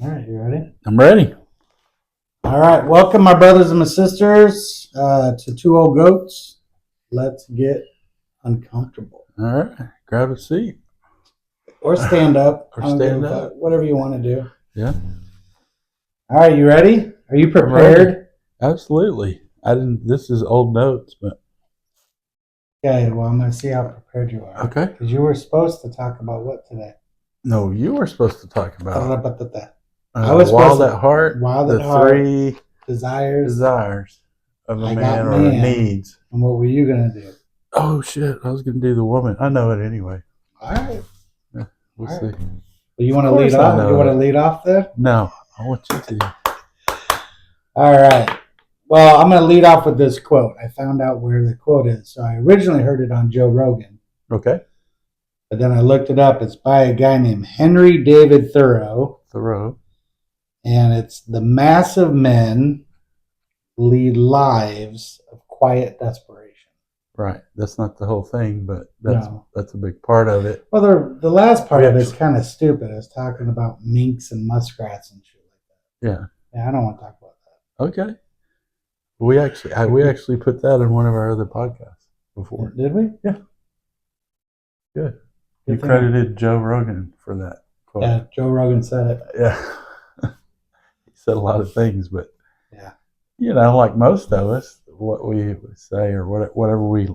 All right, you ready? I'm ready. All right, welcome, my brothers and my sisters, to Two Old Goats. Let's get uncomfortable. All right, grab a seat Or stand up. or I don't give stand a fuck. up. Whatever you want to do. Yeah, All right, you ready? Are you I'm ready. prepared? Absolutely. I didn't. This is old notes, but Okay, well, I'm going to see how prepared you are. okay. Because you were supposed to talk about what today? No, you were supposed to talk about I was supposed wild to. at heart. Wild The at heart. three Desires. of a I got man or man. needs. And what were you going to do? Oh shit! I was gonna do the woman. I know it anyway. All right. We'll All see. right. Well, you want to course lead I off? know You want to it. lead off there? No, I want you to. All right. Well, I'm going to lead off with this quote. I found out where the quote is. So I originally heard it on Joe Rogan, Okay. but then I looked it up. It's by a guy named Henry David Thoreau, and it's "The massive men lead lives of quiet desperation." Right. That's not the whole thing, but No. that's a big part of it. Well, the last part of it's kind of stupid. It's talking about minks and muskrats and shit like that. Yeah. Yeah, I don't want to talk about that. Okay. We actually put that in one of our other podcasts before. Did we? Yeah. Good. You credited Joe Rogan for that quote. Yeah, Joe Rogan said it. Yeah. He said a lot of things, but yeah, like most of us, what we say or whatever we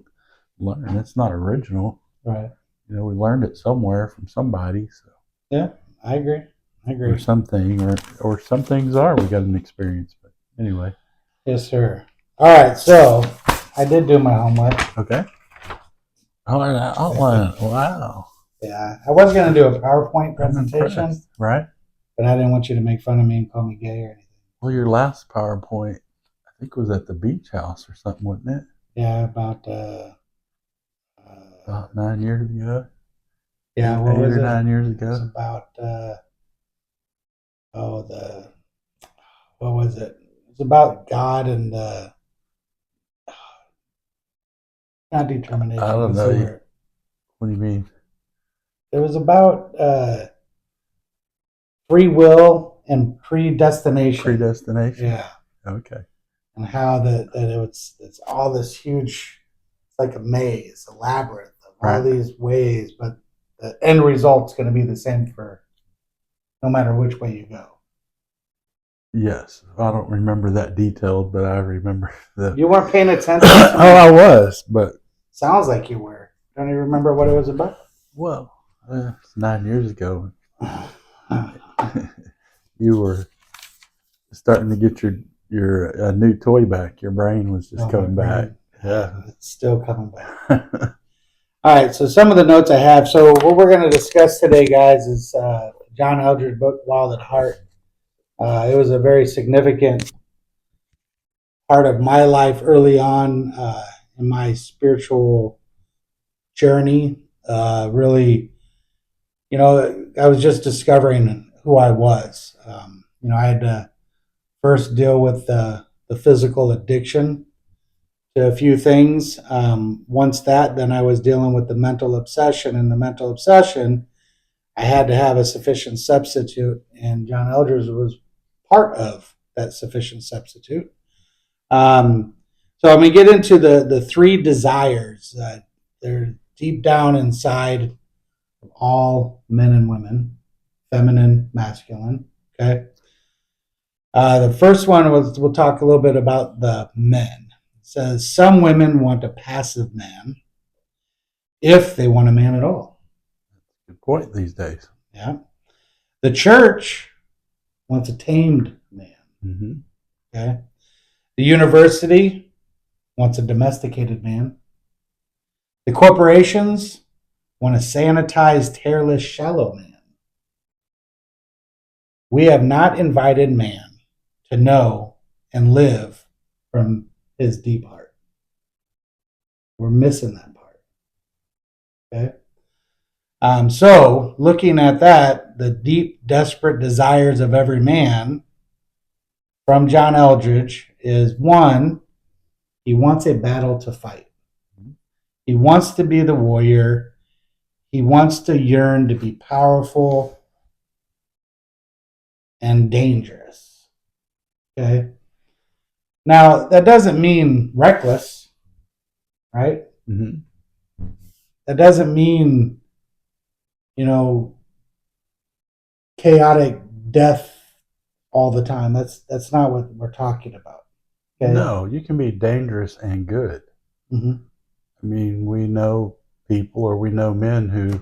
learn, it's not original. Right. We learned it somewhere from somebody. So yeah, I agree. Or something, or some things are we got an experience. But anyway. Yes, sir. All right, so I did do my homework. Okay. All right, outline. Wow. Yeah, I was going to do a PowerPoint presentation, right? But I didn't want you to make fun of me and call me gay or anything. Well, your last PowerPoint, I think, was at the beach house or something, wasn't it? Yeah, about 9 years ago. Yeah, what was it? 8 or 9 years ago. It was about what was it? It's about God and not determination. I don't know. What do you mean? It was about free will and predestination. Predestination? Yeah. Okay. And how that it's all this huge, it's like a maze, a labyrinth of all these ways, but the end result's going to be the same for no matter which way you go. Yes, I don't remember that detailed, but I remember that. You weren't paying attention? Oh, I was, but... Sounds like you were. Don't you remember what it was about? Well, it's 9 years ago. You were starting to get your new toy back. Your brain was just coming back. Yeah. It's still coming back. All right, so some of the notes I have. So what we're going to discuss today, guys, is John Eldridge book, Wild at Heart. It was a very significant part of my life early on in my spiritual journey. Really, I was just discovering who I was. I had to first deal with the physical addiction to a few things. Once then I was dealing with the mental obsession. And the mental obsession, I had to have a sufficient substitute, and John Eldridge was part of that sufficient substitute. So I'm going to get into the three desires. They're deep down inside of all men and women, feminine, masculine. Okay. The first one was, we'll talk a little bit about the men. It says some women want a passive man if they want a man at all. Good point these days. Yeah. The church wants a tamed man. Mm-hmm. Okay. The university wants a domesticated man. The corporations want a sanitized, hairless, shallow man. We have not invited man to know and live from his deep heart. We're missing that part. Okay. So looking at that, the deep, desperate desires of every man from John Eldridge is, one, he wants a battle to fight. He wants to be the warrior. He wants to yearn to be powerful and dangerous. Okay. Now, that doesn't mean reckless, right? Mm-hmm. That doesn't mean, you know, chaotic death all the time. That's not what we're talking about. Okay. No, you can be dangerous and good. Mm-hmm. I mean, we know people or we know men who,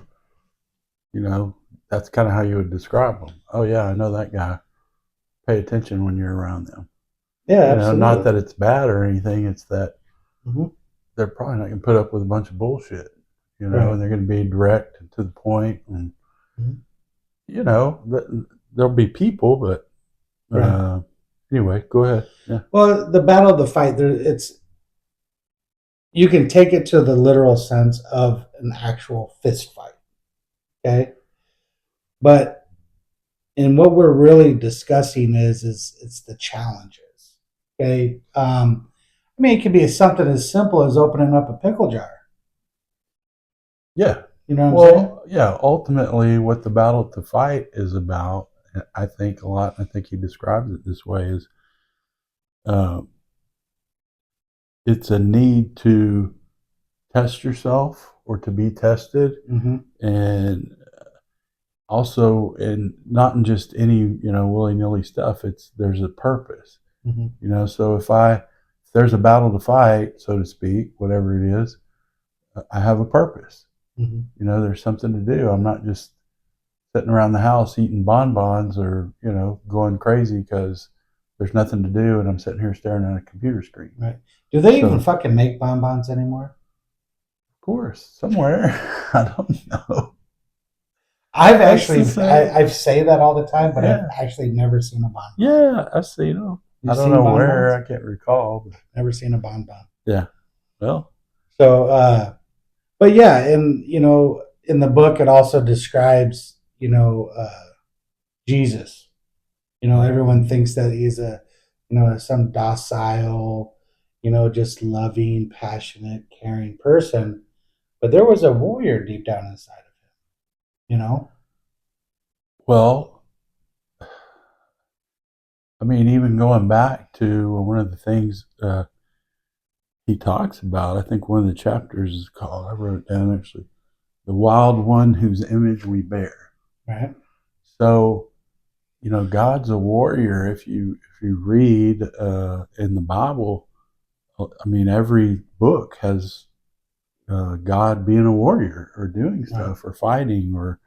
that's kind of how you would describe them. Oh, yeah, I know that guy. Pay attention when you're around them. Yeah, Not absolutely. that it's bad or anything. It's that Mm-hmm. they're probably not going to put up with a bunch of bullshit, Right. and they're going to be direct and to the point. And, Mm-hmm. there'll be people, but Right. anyway, go ahead. Yeah. Well, the battle of the fight, it's you can take it to the literal sense of an actual fist fight. Okay. But and what we're really discussing is it's the challenges. Okay. I mean, it could be something as simple as opening up a pickle jar. Yeah. You know what I'm saying? Well, yeah, ultimately, what the battle to fight is about, I think a lot, I think he describes it this way, is uh, it's a need to test yourself or to be tested. Mm-hmm. And also, and not in just any, willy nilly stuff, there's a purpose, Mm-hmm. So if there's a battle to fight, so to speak, whatever it is, I have a purpose. Mm-hmm. There's something to do. I'm not just sitting around the house eating bonbons or, going crazy because there's nothing to do and I'm sitting here staring at a computer screen. Right. Do they So, even of fucking make bonbons anymore? course, somewhere, I don't know. I've That's actually, the same. I say that all the time, but I've Yeah. actually never seen a bonbon. Yeah, I've seen them. I You've don't seen know bonbons? where. I can't recall. But Never seen a bonbon. yeah. Well, So, but yeah, and in the book, it also describes, Jesus. Everyone thinks that he's some docile, just loving, passionate, caring person, but there was a warrior deep down inside of him. well, I mean, even going back to one of the things he talks about, I think one of the chapters is called, I wrote it down actually, the wild one whose image we bear. Right. So, God's a warrior. If you read in the Bible, I mean, every book has God being a warrior or doing Right. stuff or fighting or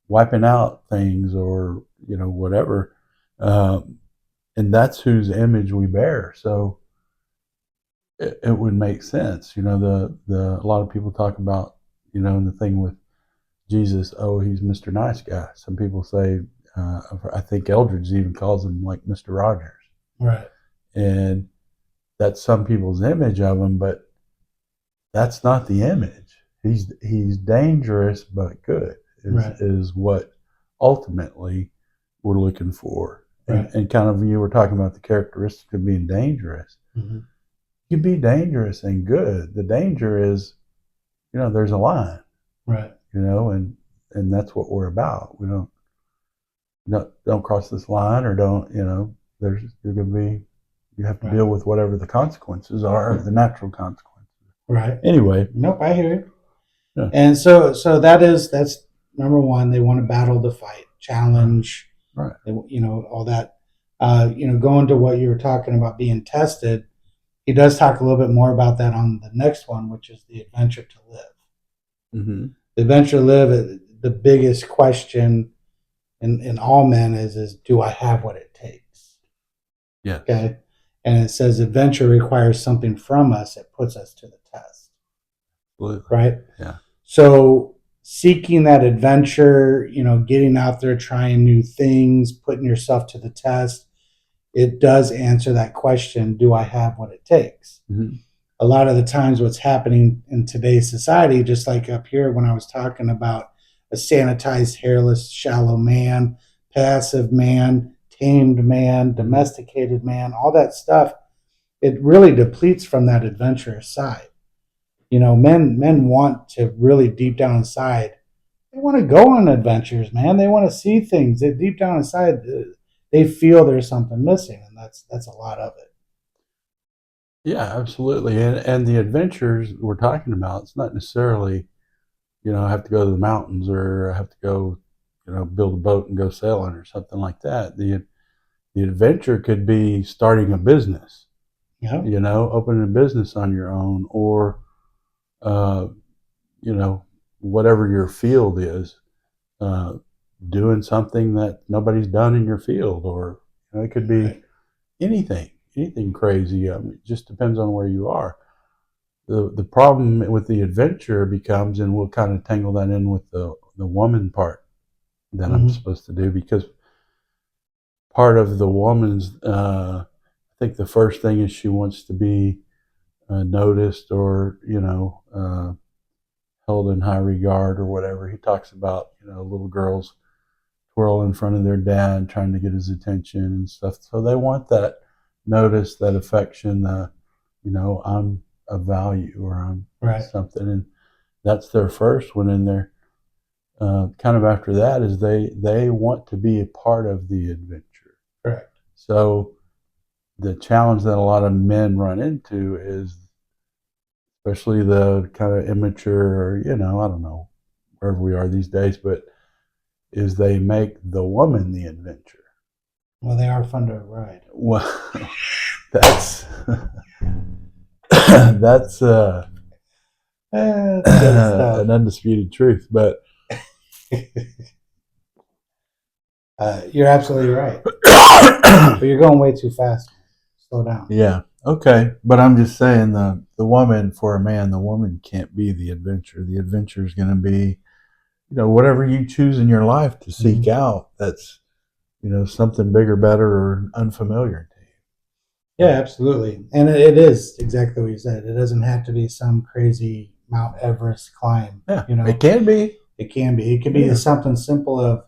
wiping out things or whatever, and that's whose image we bear. So it would make sense. The a lot of people talk about the thing with Jesus. Oh, he's Mr. Nice Guy. Some people say. I think Eldridge even calls him like Mr. Rogers. Right. And that's some people's image of him, but that's not the image. He's dangerous but good Right. is what ultimately we're looking for. Right. And kind of you were talking about the characteristics of being dangerous. Mm-hmm. You can be dangerous and good. The danger is, there's a line. Right. And that's what we're about. We don't cross this line or don't, you're gonna be you have to Right. deal with whatever the consequences are, the natural consequences. Right. Anyway. Nope, I hear you. Yeah. And so that's number one. They want to battle the fight, challenge, Right. All that. Going to what you were talking about being tested, he does talk a little bit more about that on the next one, which is the adventure to live. Mm-hmm. The adventure to live, the biggest question in all men is do I have what it takes? Yes. Okay. And it says adventure requires something from us. It puts us to the test. Absolutely. Right. Yeah. So seeking that adventure, getting out there, trying new things, putting yourself to the test, it does answer that question, do I have what it takes? Mm-hmm. A lot of the times what's happening in today's society, just like up here when I was talking about a sanitized, hairless, shallow man, passive man, tamed man, domesticated man, all that stuff, it really depletes from that adventurous side. Men want to really deep down inside, they want to go on adventures, man. They want to see things. They deep down inside, they feel there's something missing, and that's a lot of it. Yeah, absolutely. And the adventures we're talking about, it's not necessarily, I have to go to the mountains or I have to go, build a boat and go sailing or something like that. The adventure could be starting a business, Yeah, opening a business on your own, or uh, whatever your field is, uh, doing something that nobody's done in your field, or it could be right. anything crazy. I mean, it just depends on where you are. The problem with the adventure becomes, and we'll kind of tangle that in with the woman part that I'm Mm-hmm. supposed to do, because part of the woman's, I think the first thing is she wants to be noticed, or held in high regard or whatever. He talks about little girls twirl in front of their dad trying to get his attention and stuff. So they want that notice, that affection, I'm of value, or I'm Right. something, and that's their first one. And they're kind of after that is they want to be a part of the adventure. Correct. So the challenge that a lot of men run into is, especially the kind of immature, or I don't know, wherever we are these days, but is they make the woman the adventure. Well, they are fun to ride. Well, that's that's That's good stuff. an undisputed truth. But You're absolutely right. But you're going way too fast. Slow down. yeah, okay. But I'm just saying, the woman, for a man, the woman can't be the adventure. The adventure is going to be, whatever you choose in your life to seek out. That's something bigger, better, or unfamiliar to you. Yeah, absolutely. And it is exactly what you said. It doesn't have to be some crazy Mount Everest climb. Yeah, You know, it can be. it can be. It can be Yeah. something simple of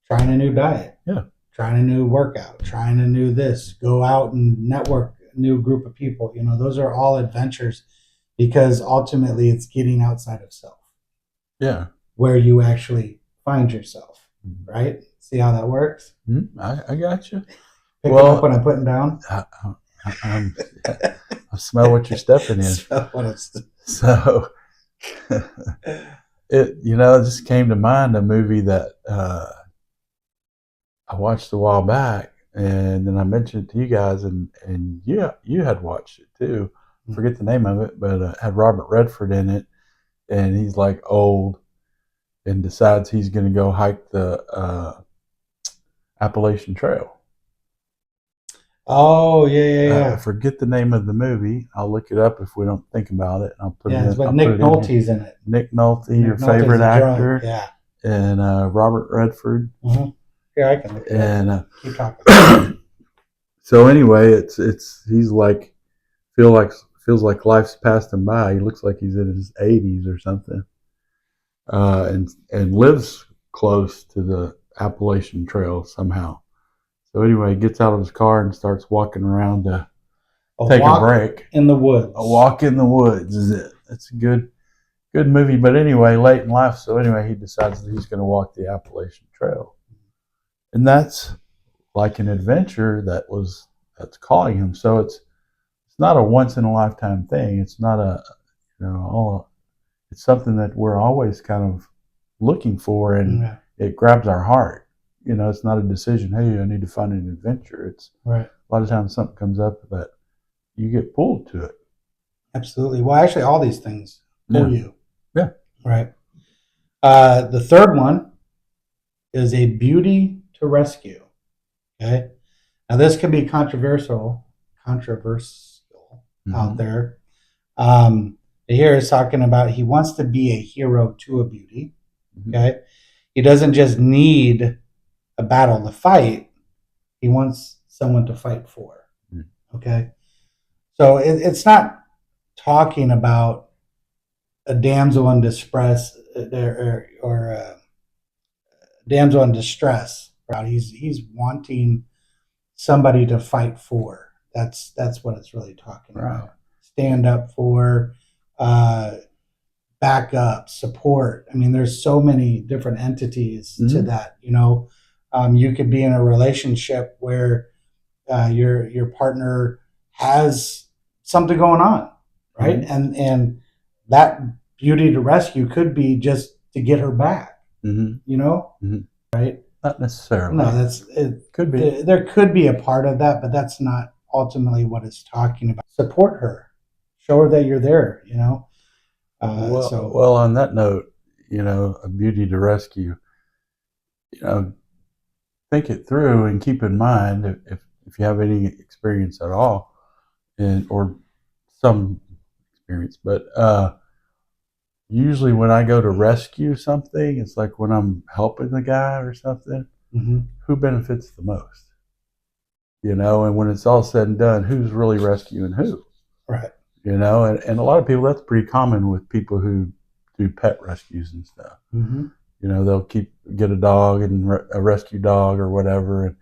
trying a new diet, Yeah. trying a new workout, trying a new this, go out and network a new group of people. Those are all adventures, because ultimately it's getting outside of self, Yeah. where you actually find yourself, right? See how that works? I got you. Picking up what I'm putting down. I smell what you're stepping in. So it just came to mind a movie that I watched a while back, and then I mentioned it to you guys, and you had watched it too. I forget the name of it, but it had Robert Redford in it, and he's like old and decides he's going to go hike the Appalachian Trail. Oh, yeah. I forget the name of the movie. I'll look it up if we don't think about it. I'll put it in. It's with I'll Nick put it in here. Nolte's in it. Nick Nolte, Nick your Nolte's favorite a drunk, actor, yeah. and Robert Redford. Mm-hmm. Yeah, I can look it up. And Keep talking. so anyway, it's he's like feels like life's passed him by. He looks like he's in his 80s or something, and lives close to the Appalachian Trail somehow. So anyway, he gets out of his car and starts walking around to take a break. In the woods. A walk in the woods is it. It's a good movie. But anyway, late in life, so anyway, he decides that he's going to walk the Appalachian Trail, and that's like an adventure that's calling him. So it's not a once in a lifetime thing. It's not a it's something that we're always kind of looking for, and it grabs our heart. It's not a decision. Hey, I need to find an adventure. It's right. A lot of times something comes up that you get pulled to it. Absolutely. Well, actually, all these things pull you. Yeah. Right. The third one is a beauty to rescue. Okay. Now this can be controversial out there. Here is talking about he wants to be a hero to a beauty. Okay. He doesn't just need a battle to fight. He wants someone to fight for. Okay. So it's not talking about a damsel in distress or a damsel in distress. He's wanting somebody to fight for. That's what it's really talking about. Stand up for, back up, support. I mean, there's so many different entities to that. You could be in a relationship where your partner has something going on, right? And that beauty to rescue could be just to get her back, you know, right? Not necessarily. No, that's it. Could be. There could be a part of that, but that's not ultimately what it's talking about. Support her, show her that you're there, you know. Well, on that note, a beauty to rescue, think it through and keep in mind if you have any experience at all, or some experience, but usually when I go to rescue something, it's like when I'm helping the guy or something, who benefits the most? And when it's all said and done, who's really rescuing who? Right. And a lot of people, that's pretty common with people who do pet rescues and stuff. They'll get a dog and a rescue dog or whatever. And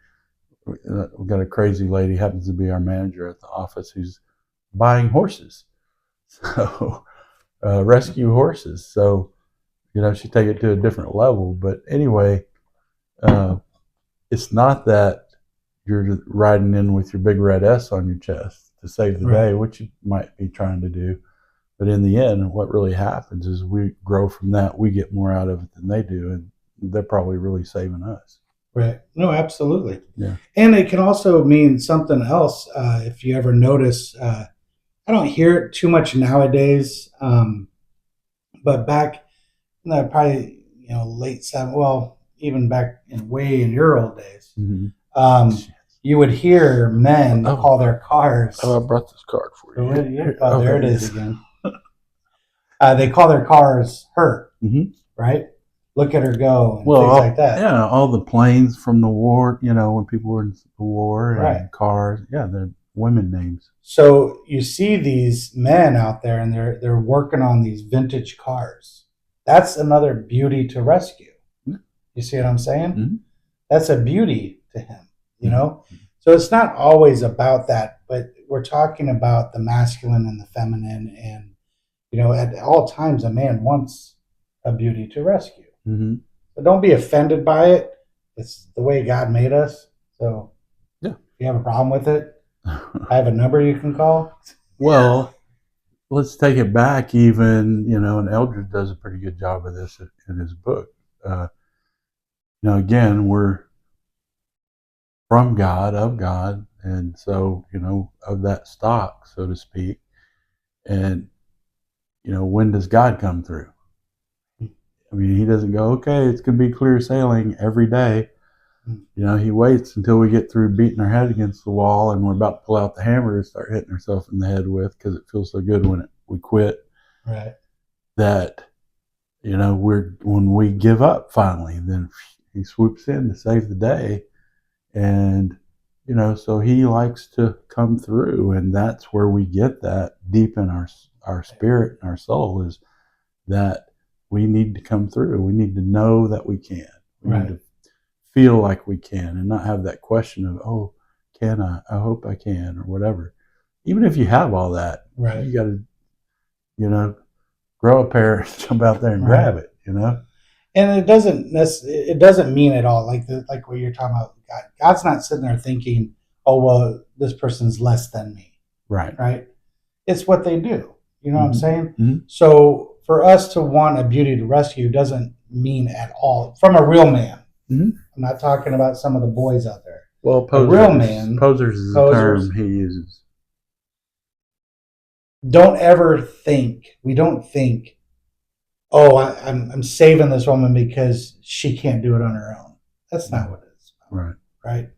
we've got a crazy lady, happens to be our manager at the office, who's buying horses. So rescue horses. So, she take it to a different level. But anyway, it's not that you're riding in with your big red S on your chest to save the day, which you might be trying to do. But in the end, what really happens is we grow from that. We get more out of it than they do, and they're probably really saving us. Right. No, absolutely. Yeah. And it can also mean something else. If you ever notice, I don't hear it too much nowadays, but back in the probably late '70s, well, even back way in your old days, you would hear men call their cars. Oh, I brought this card for you. Oh, there it is again. They call their cars her, right? Look at her go, and things like that. Yeah, all the planes from the war, when people were in the war, and cars. Yeah, they're women names. So you see these men out there, and they're working on these vintage cars. That's another beauty to rescue. You see what I'm saying? That's a beauty to him, So it's not always about that, but we're talking about the masculine and the feminine, and at all times a man wants a beauty to rescue. So don't be offended by it. It's the way God made us. So if you have a problem with it, I have a number you can call. Well, let's take it back even, and Eldridge does a pretty good job of this in his book. Again, we're from God, of God, and so, of that stock, so to speak. And, when does God come through? I mean, he doesn't go, okay, it's going to be clear sailing every day. He waits until we get through beating our head against the wall and we're about to pull out the hammer and start hitting ourselves in the head with, because it feels so good when we quit. Right. That, when we give up finally, then he swoops in to save the day. And, so he likes to come through, and that's where we get that deep in our spirit and our soul, is that we need to come through. We need to know that we can. We need to feel like we can, and not have that question of, oh, can I? I hope I can, or whatever. Even if you have all that, you got to, grow a pair and jump out there and grab it, And it doesn't mean at all like what you're talking about. God's not sitting there thinking, oh, well, this person's less than me. Right. It's what they do. You know what I'm saying? So for us to want a beauty to rescue doesn't mean at all, from a real man. I'm not talking about some of the boys out there. Well, a real man. Posers is the term he uses. Don't ever think, we don't think, oh, I'm saving this woman because she can't do it on her own. That's not what it is. Right.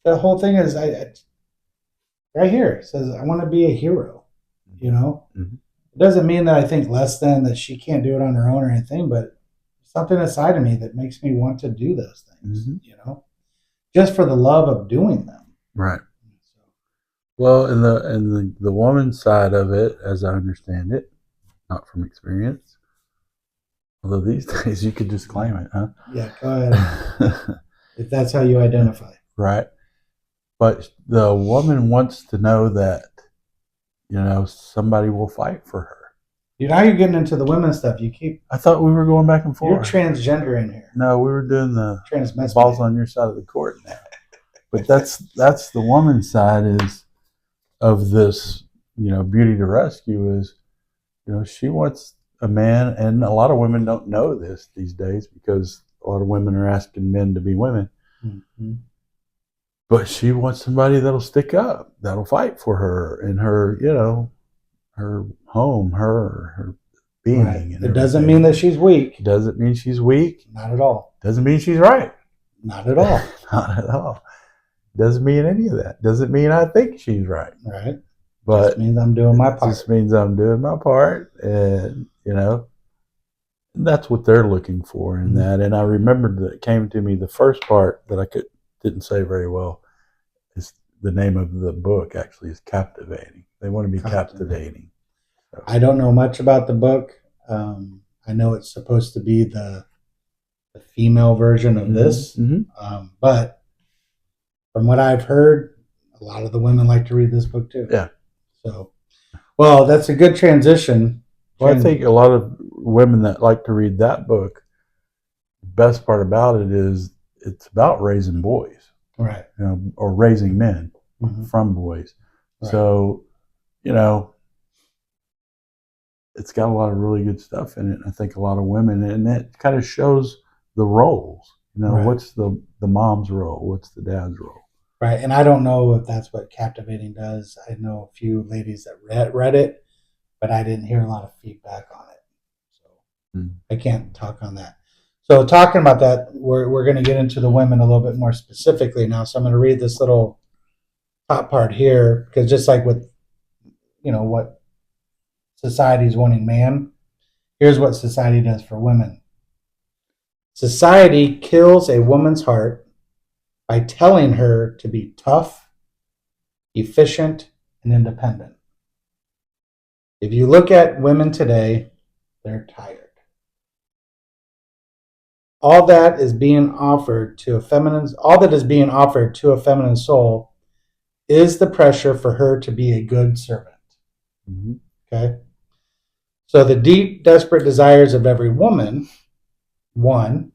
The whole thing is, right here, it says, I want to be a hero, It doesn't mean that I think less than, that she can't do it on her own or anything, but something inside of me that makes me want to do those things, just for the love of doing them. Right. Well, and the woman's side of it, as I understand it, not from experience, although these days you could just claim it, huh? Yeah, go ahead. If that's how you identify. Right. But the woman wants to know that, somebody will fight for her. Now you're getting into the women's stuff. I thought we were going back and You're forth. transgender in here. No, we were doing the Transmestic. balls on your side of the court now. But that's the woman's side is of this, beauty to rescue is, she wants a man, and a lot of women don't know this these days because a lot of women are asking men to be women. Mm-hmm. But she wants somebody that'll stick up, that'll fight for her in her, her home, her being. Right. And it doesn't mean that she's weak. Doesn't mean she's weak. Not at all. Doesn't mean she's right. Not at all. Not at all. Doesn't mean any of that. Doesn't mean I think she's right. Right. But just means I'm doing my part. Just means I'm doing my part, and that's what they're looking for in that. And I remembered that it came to me the first part that I didn't say very well is the name of the book. Actually, is Captivating. They want to be captivating. So. I don't know much about the book. I know it's supposed to be the female version of this, but from what I've heard, a lot of the women like to read this book too. Yeah. So, well, that's a good transition. Well, I think a lot of women that like to read that book, the best part about it is it's about raising boys, right? Or raising men from boys. Right. So, it's got a lot of really good stuff in it. I think a lot of women, and that kind of shows the roles. Right. What's the mom's role? What's the dad's role? Right, and I don't know if that's what Captivating does. I know a few ladies that read it, but I didn't hear a lot of feedback on it, so I can't talk on that. So talking about that, we're going to get into the women a little bit more specifically now. So I'm going to read this little top part here because just like with what society's wanting man, here's what society does for women. Society kills a woman's heart by telling her to be tough, efficient, and independent. If you look at women today, they're tired. All that is being offered to a feminine soul is the pressure for her to be a good servant. Mm-hmm. Okay? So the deep, desperate desires of every woman, one,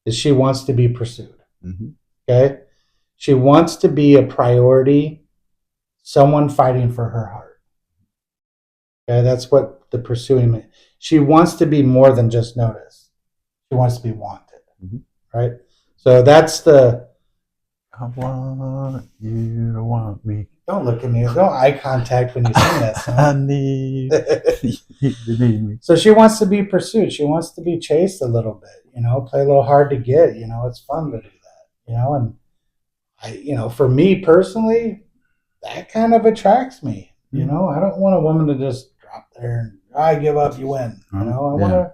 is she wants to be pursued. Mm-hmm. Okay? She wants to be a priority, someone fighting for her heart. Okay? That's what the pursuing means. She wants to be more than just noticed. She wants to be wanted. Mm-hmm. Right? So that's the... I want you to want me. Don't look at me. Don't eye contact when you sing that song. I need you to need me. So she wants to be pursued. She wants to be chased a little bit, play a little hard to get, it's fun to do that, and for me personally, that kind of attracts me, I don't want a woman to just drop there and I give up, you win, I want to,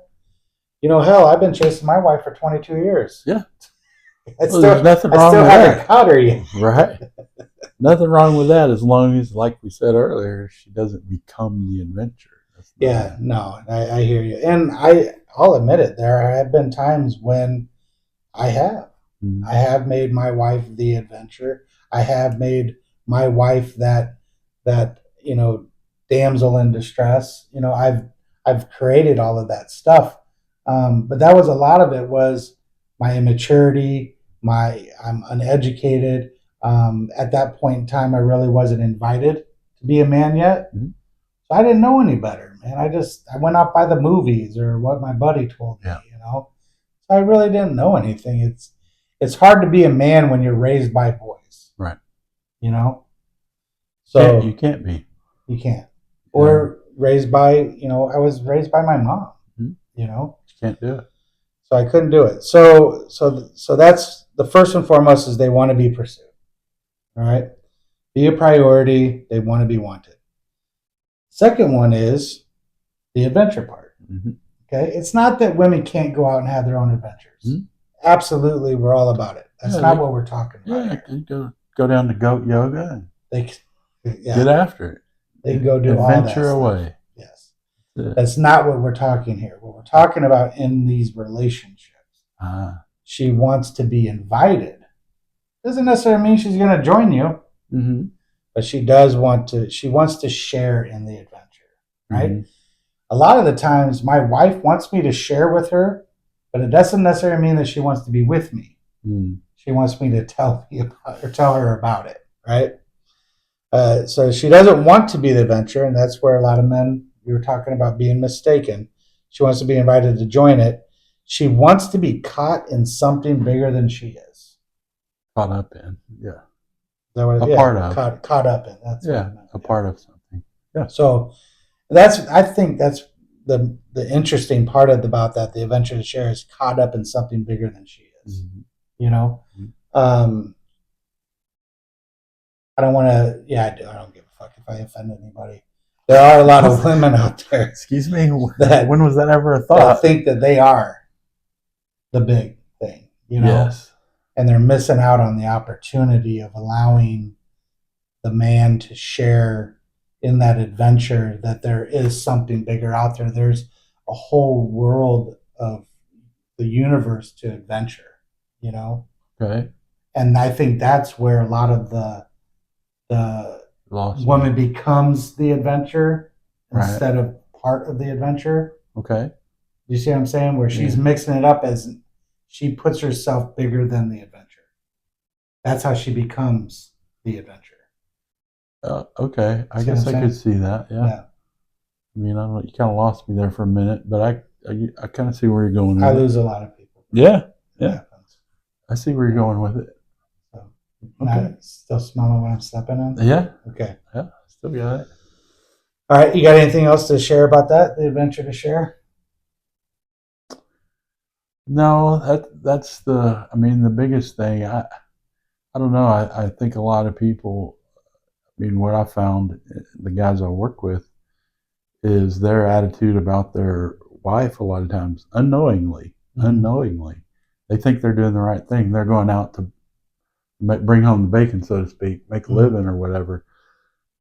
hell, I've been chasing my wife for 22 years. Yeah. There's nothing wrong with that. I still haven't caught her yet. Right. Nothing wrong with that as long as, like we said earlier, she doesn't become the adventure. Yeah, no, I hear you. And I'll admit it, there have been times when I have. Mm-hmm. I have made my wife the adventure. I have made my wife that damsel in distress. I've created all of that stuff. But that was a lot of it was my immaturity, I'm uneducated. At that point in time, I really wasn't invited to be a man yet. Mm-hmm. So I didn't know any better, man. I went out by the movies or what my buddy told me, So I really didn't know anything. It's hard to be a man when you're raised by boys. Right. So you can't be. You can't. Or raised by, I was raised by my mom, You can't do it. So I couldn't do it. So that's the first and foremost is they want to be pursued. All right. Be a priority. They want to be wanted. Second one is the adventure part. Mm-hmm. Okay. It's not that women can't go out and have their own adventures. Mm-hmm. Absolutely. We're all about it. That's not what we're talking about. Yeah. Go down to goat yoga and get after it. They can go do all that adventure away. Yes. That's not what we're talking here. What we're talking about in these relationships. She wants to be invited. Doesn't necessarily mean she's going to join you, but she does want to. She wants to share in the adventure, right? Mm-hmm. a lot of the times my wife wants me to share with her, but it doesn't necessarily mean that she wants to be with me. Mm. She wants me to tell her about it, right? So she doesn't want to be the adventure, and that's where a lot of men, we were talking about being mistaken. She wants to be invited to join it. She wants to be caught in something bigger than she is. Caught up in, yeah. That what, A yeah, part of. caught up in. That's what I Yeah, meant. a part of something. Yeah. So I think that's the interesting part about that. The adventure to share is caught up in something bigger than she is. Mm-hmm. You know, Mm-hmm. I don't want to. Yeah, I don't give a fuck if I offend anybody. There are a lot of women out there. Excuse me. When was that ever a thought? That think that they are the big thing. You know, yes, and they're missing out on the opportunity of allowing the man to share in that adventure, that there is something bigger out there. There's a whole world of the universe to adventure, you know? okay. And I think that's where a lot of the Lost woman becomes the adventure Right. instead of part of the adventure. Okay. You see what I'm saying? Where she's Yeah. mixing it up as she puts herself bigger than the adventure. That's how she becomes the adventure. Okay. I See guess what I I'm could saying? see that. Yeah. Yeah. I mean, I don't know. You kind of lost me there for a minute, but I kind of see where you're going with I it. lose a lot of people. Yeah. It Yeah. happens. I see where you're going with it. So, Okay. still smelling what I'm stepping on? Yeah. Okay. Yeah. Still got it. All right. You got anything else to share about that? The adventure to share? No, that's the. I mean, the biggest thing. I don't know. I think a lot of people. I mean, what I found, the guys I work with, is their attitude about their wife a lot of times, unknowingly, they think they're doing the right thing. They're going out to bring home the bacon, so to speak, make a living or whatever.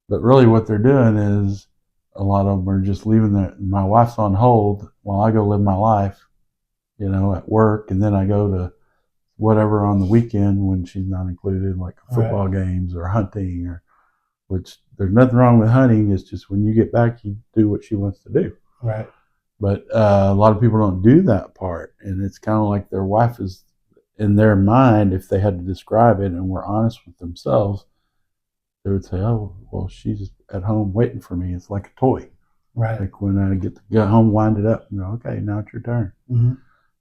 But really, what they're doing is a lot of them are just leaving my wife's on hold while I go live my life, at work, and then I go to whatever on the weekend when she's not included, like football games or hunting, or which there's nothing wrong with hunting. It's just when you get back, you do what she wants to do. Right. But a lot of people don't do that part, and it's kind of like their wife is in their mind. If they had to describe it and were honest with themselves, they would say, "Oh, well, she's at home waiting for me. It's like a toy. Right. Like when I get home, wind it up. Okay, now it's your turn." Mm-hmm.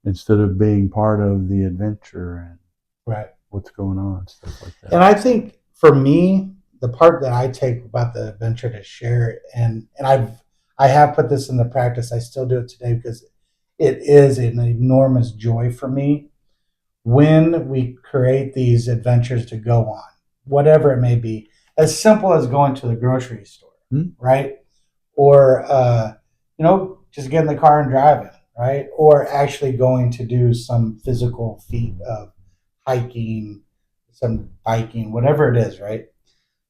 Instead of being part of the adventure and what's going on, stuff like that. And I think for me, the part that I take about the adventure to share, and I have put this into practice. I still do it today because it is an enormous joy for me when we create these adventures to go on, whatever it may be, as simple as going to the grocery store, right? Or, just get in the car and driving, right? Or actually going to do some physical feat of hiking, some biking, whatever it is, right?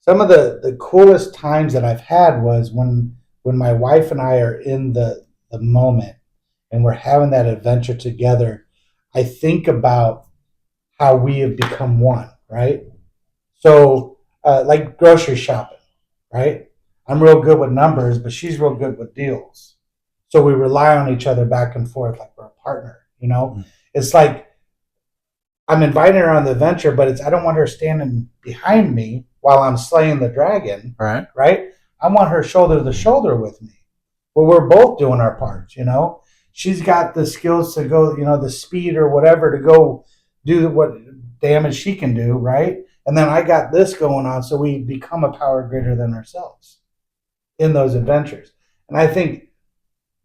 Some of the coolest times that I've had was when my wife and I are in the moment and we're having that adventure together. I think about how we have become one, right? So, like grocery shopping, right? I'm real good with numbers, but she's real good with deals. So we rely on each other back and forth like we're a partner, It's like I'm inviting her on the adventure, but I don't want her standing behind me while I'm slaying the dragon. Right. Right? I want her shoulder to shoulder with me. Well, we're both doing our parts, She's got the skills to go, the speed or whatever to go do what damage she can do, right? And then I got this going on, so we become a power greater than ourselves in those adventures. And I think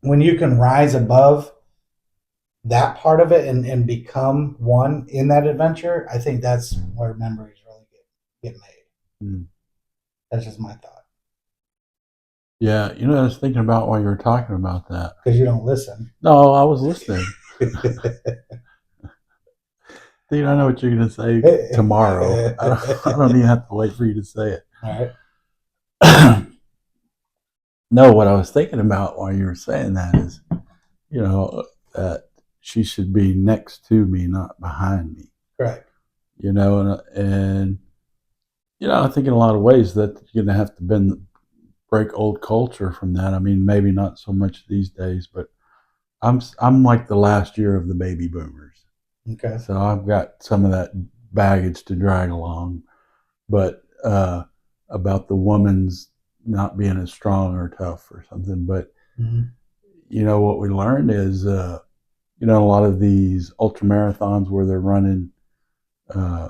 when you can rise above that part of it and become one in that adventure, I think that's where memories really get made. Mm. That's just my thought. Yeah, I was thinking about while you were talking about that. Because you don't listen. No, I was listening. Dude, I know what you're going to say tomorrow. I don't even have to wait for you to say it. All right. No, what I was thinking about while you were saying that is, that she should be next to me, not behind me. Correct. And I think in a lot of ways that you're going to have to bend break old culture from that. I mean, maybe not so much these days, but I'm like the last year of the baby boomers, Okay. so I've got some of that baggage to drag along. But about the woman's not being as strong or tough or something. But Mm-hmm. what we learned is a lot of these ultra marathons where they're running uh,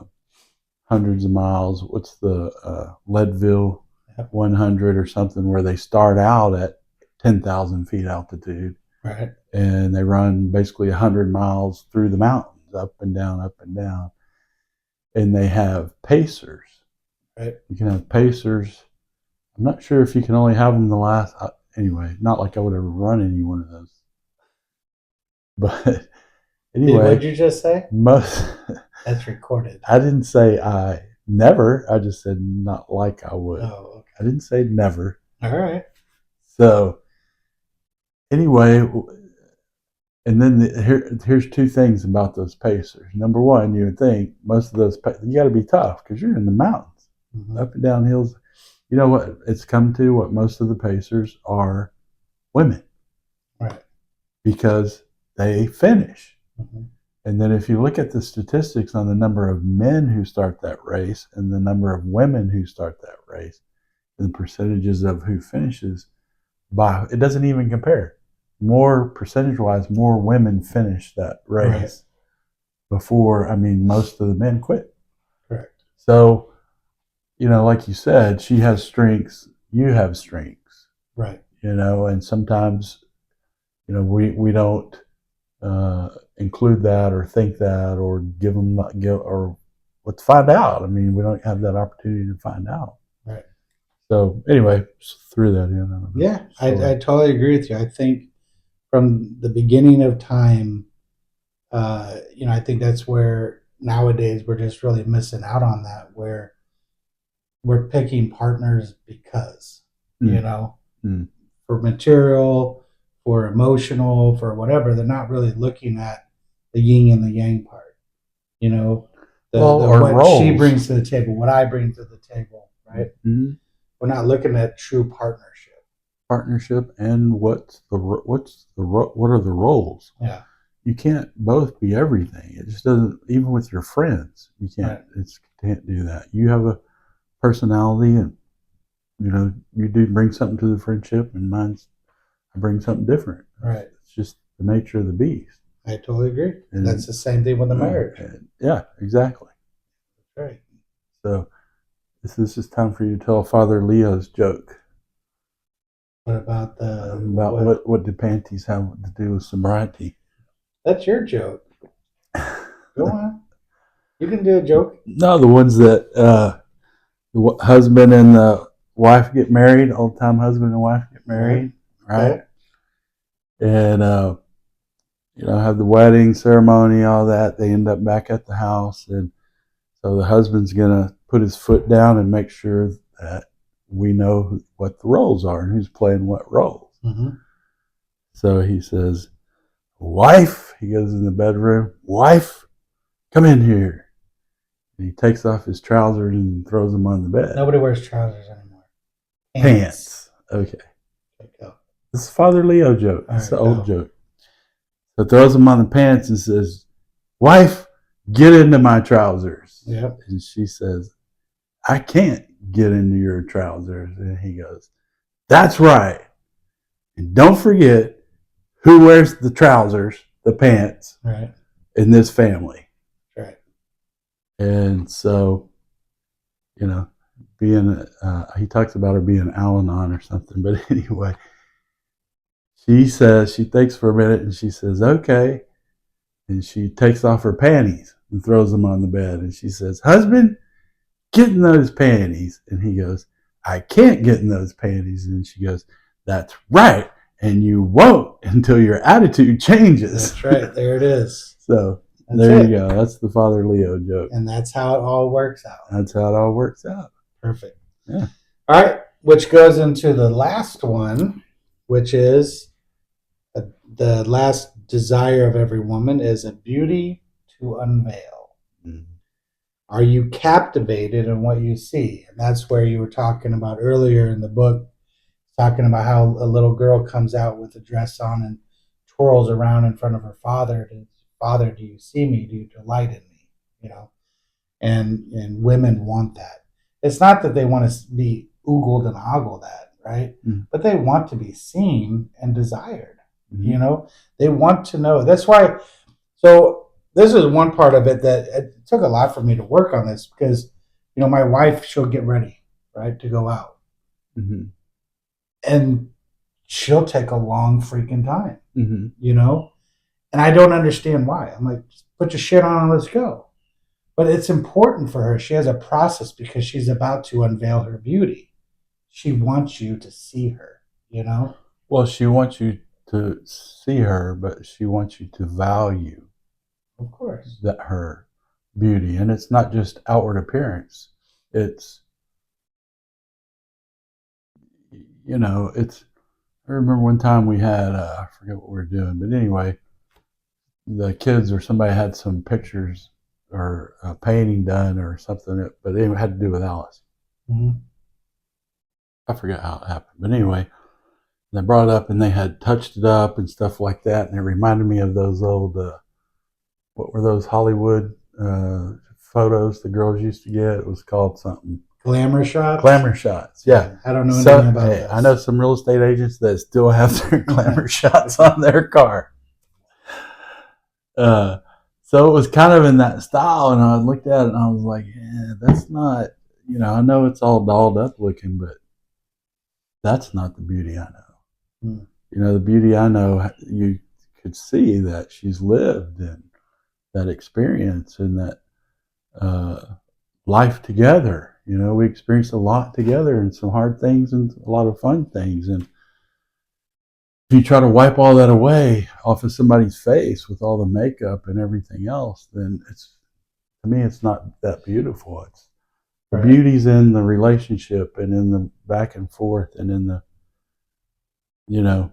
hundreds of miles. What's the Leadville 100 or something where they start out at 10,000 feet altitude, Right. and they run basically 100 miles through the mountains, up and down, up and down. And they have pacers. Right. You can have pacers. I'm not sure if you can only have them the last. Anyway, not like I would ever run any one of those. But anyway, what'd you just say? most. That's recorded. I didn't say I never. I just said not like I would. Oh, okay. I didn't say never. All right. So anyway, and then here's two things about those pacers. Number one, you would think most of those you got to be tough because you're in the mountains, up and down hills. You know what it's come to? What most of the pacers are women, right? Because they finish. Mm-hmm. And then if you look at the statistics on the number of men who start that race and the number of women who start that race, and the percentages of who finishes, it doesn't even compare. More percentage-wise, more women finish that race before. I mean, most of the men quit. Correct. So, like you said, she has strengths. You have strengths. Right. And sometimes, we don't include that or think that or or let's find out. I mean, we don't have that opportunity to find out. Right. So anyway, threw that in. Yeah, I totally agree with you. I think from the beginning of time, I think that's where nowadays we're just really missing out on that, where we're picking partners because, for material, for emotional, for whatever, they're not really looking at the yin and the yang part. What roles. She brings to the table, what I bring to the table, right? Mm-hmm. We're not looking at true partnership. And what are the roles? Yeah. You can't both be everything. It just doesn't. Even with your friends, you can't. Right. Can't do that. You have a personality, and you do bring something to the friendship, and I bring something different. Right. It's just the nature of the beast. I totally agree. And that's the same thing with the marriage. Yeah, exactly. That's right. So this is time for you to tell Father Leo's joke. What about what do panties have to do with sobriety? That's your joke. Go on. You can do a joke. No, the ones that the husband and the wife get married, old time husband and wife get married, right? Okay. And have the wedding ceremony, all that. They end up back at the house, and so the husband's gonna put his foot down and make sure that we know what the roles are and who's playing what roles. Mm-hmm. So he says, "Wife," he goes in the bedroom, "Wife, come in here." And he takes off his trousers and throws them on the bed. Nobody wears trousers anymore. Pants. Okay. This is Father Leo joke. It's an old joke. So throws them on the pants and says, "Wife, get into my trousers." Yep. And she says, "I can't get into your trousers." And he goes, "That's right. And don't forget who wears the trousers, the pants, right, in this family." Right. And so, being, he talks about her being Al-Anon or something. But anyway, she thinks for a minute and she says, "Okay." And she takes off her panties and throws them on the bed. And she says, "Husband, get in those panties." And he goes, "I can't get in those panties." And she goes, "That's right. And you won't until your attitude changes." That's right. There it is. So there you go. That's the Father Leo joke. And that's how it all works out. That's how it all works out. Perfect. Yeah. All right. Which goes into the last one, which is the last desire of every woman is a beauty to unveil. Mm-hmm. Are you captivated in what you see? And that's where you were talking about earlier in the book. talking about how a little girl comes out with a dress on and twirls around in front of her father. Father, do you see me? Do you delight in me? You know, and women want that. It's not that they want to be oogled and ogled at, right? Mm. But they want to be seen and desired. Mm-hmm. You know, they want to know. That's why. So this is one part of it that it took a lot for me to work on this because, you know, my wife, she'll get ready, right, to go out, Mm-hmm. and she'll take a long freaking time, Mm-hmm. you know, and I don't understand why. I'm like, just put your shit on and let's go. But it's important for her. She has a process because she's about to unveil her beauty. She wants you to see her, you know? Well, she wants you to see her, but she wants you to value Of course. that her beauty. And it's not just outward appearance. It's, you know, it's, I remember one time we had, I forget what we were doing, but anyway, the kids or somebody had some pictures or a painting done or something, but it had to do with Alice. Mm-hmm. I forget how it happened, but anyway, they brought it up and they had touched it up and stuff like that, and it reminded me of those old, what were those Hollywood photos the girls used to get? It was called something. Glamour shots? Glamour shots, yeah. I don't know anything about this. I know some real estate agents that still have their glamour shots on their car. So it was kind of in that style, and I looked at it and I was like, yeah, that's not, you know, I know it's all dolled up looking, but that's not the beauty I know. Mm. You know, the beauty I know, you could see that she's lived and that experience and that life together. You know, we experienced a lot together and some hard things and a lot of fun things. And if you try to wipe all that away off of somebody's face with all the makeup and everything else, then it's, to me, it's not that beautiful. It's the beauty's in the relationship and in the back and forth and in the, you know,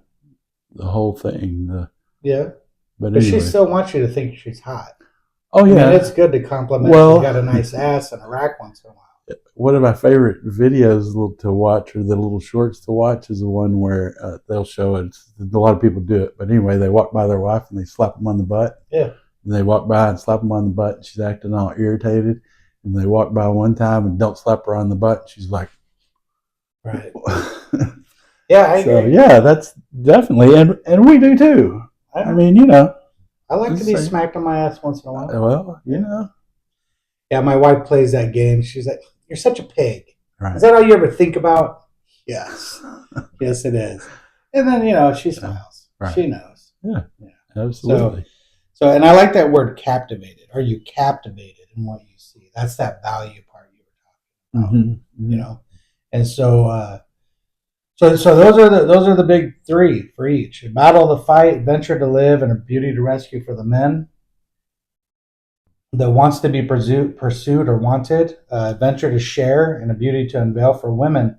the whole thing. Yeah. But But anyway. she still wants you to think she's hot. Oh, yeah. I mean, it's good to compliment. Well, she's got a nice ass and a rack once in a while. One of my favorite videos to watch, or the little shorts to watch, is the one where they'll show it. A lot of people do it, but anyway, they walk by their wife and they slap them on the butt. Yeah. And they walk by and slap them on the butt, and she's acting all irritated. And they walk by one time and don't slap her on the butt. She's like, right. Yeah, I agree. Yeah, that's definitely, and we do too. I mean, you know, I like to be smacked on my ass once in a while. Well, you know. Yeah, my wife plays that game. She's like, "You're such a pig." Right. Is that all you ever think about? Yes. Yes, it is. And then, you know, she smiles. Right. She knows. Yeah. Absolutely. So, and I like that word captivated. Are you captivated in what you see? That's that value part you were talking about. Mm-hmm. You know? And so those are the big three for each: battle to fight, venture to live, and a beauty to rescue for the men. The wants to be pursued or wanted, venture to share, and a beauty to unveil for women.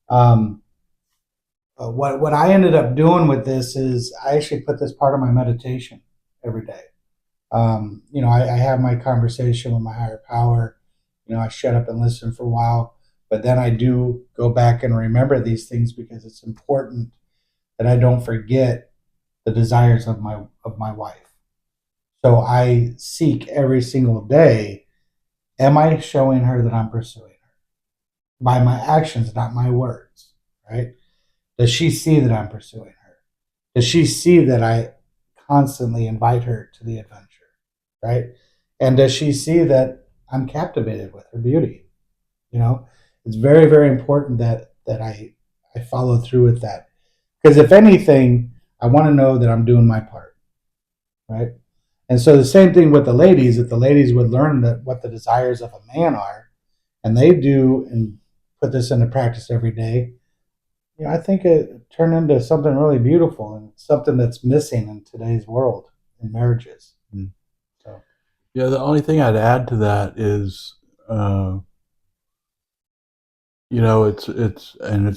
What I ended up doing with this is I actually put this part of my meditation every day. You know, I have my conversation with my higher power. You know, I shut up and listen for a while, but then I do go back and remember these things because it's important that I don't forget the desires of my wife. So I seek every single day, am I showing her that I'm pursuing her? By my actions, not my words, right? Does she see that I'm pursuing her? Does she see that I constantly invite her to the adventure, right? And does she see that I'm captivated with her beauty? You know, it's very, very important that I follow through with that. Because if anything, I want to know that I'm doing my part, right? And so the same thing with the ladies, if the ladies would learn that what the desires of a man are, and they do and put this into practice every day, you know, I think it turned into something really beautiful and something that's missing in today's world in marriages. Mm. So, yeah, the only thing I'd add to that is, you know, it's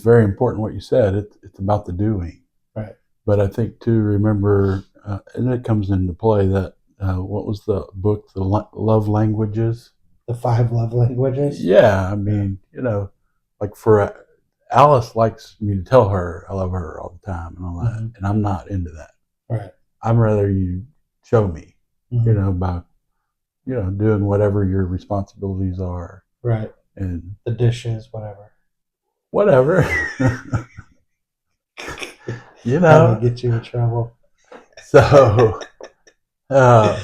very important what you said. It's about the doing, right? But I think too, remember, and it comes into play that what was the book, the love languages, the 5 love languages. Yeah, I mean, you know, like for Alice likes me to tell her I love her all the time and all that, Mhm. and I'm not into that. Right. I'd rather you show me, Mhm. you know, by doing whatever your responsibilities are, Right. and The dishes, whatever. whatever, you Trying to know. get you in trouble. So, uh,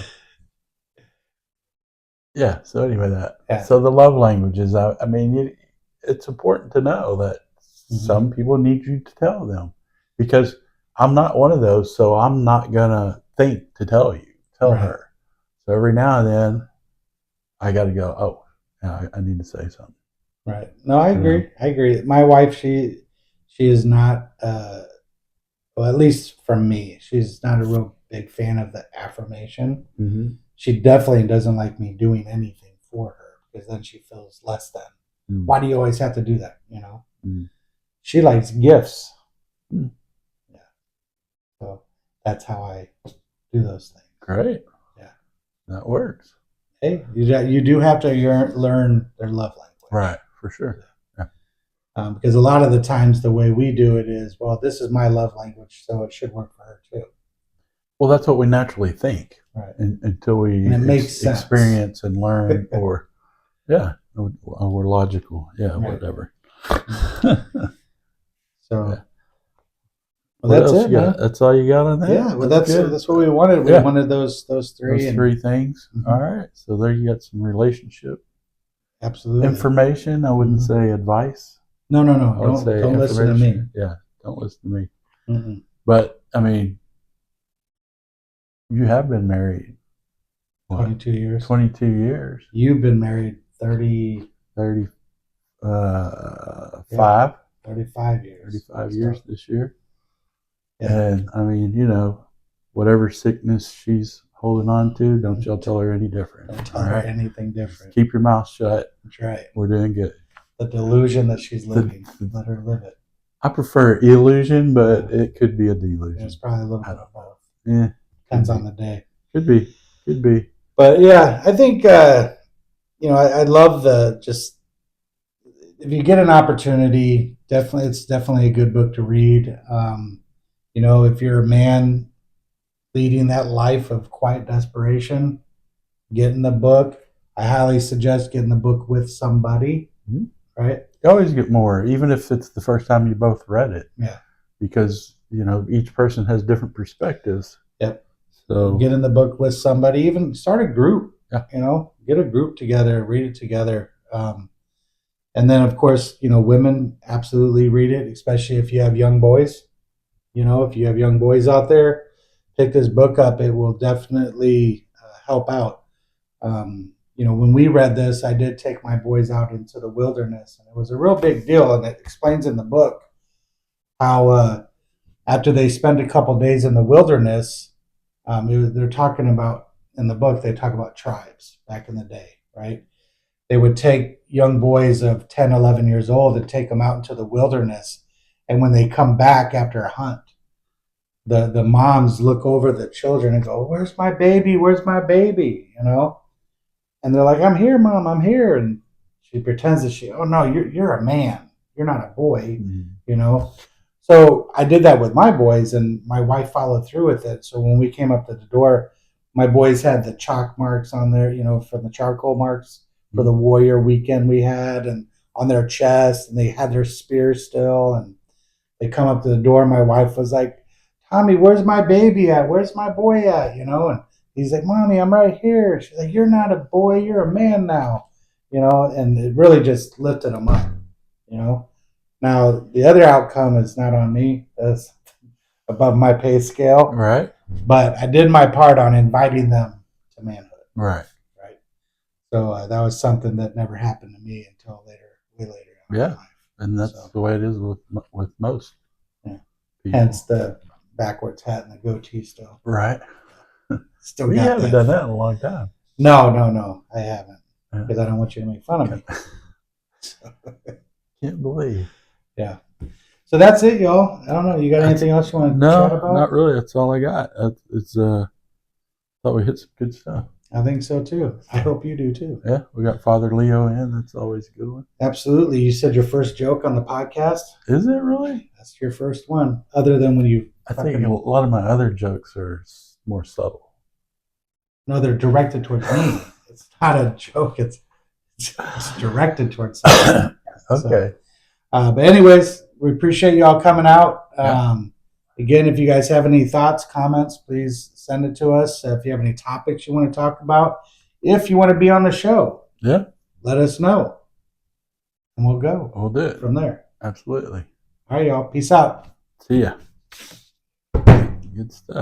yeah. So anyway, Yeah. so the love languages. I mean, it's important to know that some people need you to tell them, because I'm not one of those, so I'm not gonna think to tell Right. her. So every now and then, I got to go. Oh, yeah, I need to say something. Right. No, I You know? agree. I agree. My wife, she is not. Well, at least from me, she's not a real big fan of the affirmation. Mm-hmm. She definitely doesn't like me doing anything for her because then she feels less than. Mm. Why do you always have to do that? You know. Mm. She likes gifts. Mm. Yeah. So that's how I do those things. Great. Yeah. That works. Hey, you do have to learn their love language. Right. For sure. Yeah. Because a lot of the times the way we do it is, well, this is my love language, so it should work for her too. Well, that's what we naturally think, Right. until we And it makes sense. experience and learn, or yeah, we're logical. Yeah, Right. whatever. So, Yeah. well, What that's else it, you got? man. That's all you got on that? Yeah, well, good. that's what we wanted. We Yeah. wanted those three. Those three things. Mhm. All right. So there you got some relationship Absolutely. information. I wouldn't Mhm. say advice. No. I would say Don't listen to me. information. Yeah. Don't listen to me. Mhm. But I mean, you have been married, what, 22 years. 22 years, You've been married 30, 30, Yeah. 5, 35 years. 35 years this year. Yeah. And I mean, whatever sickness she's holding on to, don't y'all tell her any different. Don't tell her anything different. Keep your mouth shut. That's right. We're doing good. The delusion that she's living. Let her live it. I prefer illusion, but it could be a delusion. It's probably a little bit of both. Yeah. Depends on the day. Could be. But yeah, I think I love if you get an opportunity, it's definitely a good book to read. If you're a man leading that life of quiet desperation, get in the book. I highly suggest getting the book with somebody. Mm-hmm. Right? You always get more, even if it's the first time you both read it. Yeah. Because each person has different perspectives. Yep. So get in the book with somebody. Even start a group. Yeah. Get a group together, read it together. And then, of course, women absolutely read it, especially if you have young boys. If you have young boys out there, pick this book up. It will definitely help out. When we read this, I did take my boys out into the wilderness, and it was a real big deal. And it explains in the book how after they spend a couple days in the wilderness, they're talking about, in the book, they talk about tribes back in the day, right? They would take young boys of 10, 11 years old and take them out into the wilderness. And when they come back after a hunt, the moms look over the children and go, "Where's my baby? Where's my baby?" And they're like, "I'm here, Mom, I'm here." And she pretends that oh no, you're a man. You're not a boy, So I did that with my boys, and my wife followed through with it. So when we came up to the door, my boys had the chalk marks on there, from the charcoal marks for the warrior weekend we had, and on their chest, and they had their spears still. And they come up to the door. My wife was like, "Tommy, where's my baby at? Where's my boy at?" And he's like, "Mommy, I'm right here." She's like, "You're not a boy. You're a man now." And it really just lifted them up. Now, the other outcome is not on me. That's above my pay scale. Right. But I did my part on inviting them to manhood. Right. So that was something that never happened to me until way later in my life. And that's the way it is with most. Yeah. People. Hence the backwards hat and the goatee still. Right. Still We haven't done that in a long time. No, I haven't. Because I don't want you to make fun of me. Can't believe. Yeah. So that's it, y'all. I don't know. You got anything else you want to chat about? No, not really. That's all I got. Thought we hit some good stuff. I think so too. I hope you do too. Yeah, we got Father Leo in. That's always a good one. Absolutely. You said your first joke on the podcast. Is it really? That's your first one, other than when you. I think a lot of my other jokes are more subtle. No, they're directed towards me. It's not a joke. It's directed towards someone. Okay. But anyways, we appreciate you all coming out. Yeah. Again, if you guys have any thoughts, comments, please send it to us. If you have any topics you want to talk about, if you want to be on the show, Yeah. let us know. And we'll go. We'll do it from there. Absolutely. All right, y'all. Peace out. See ya. Good stuff.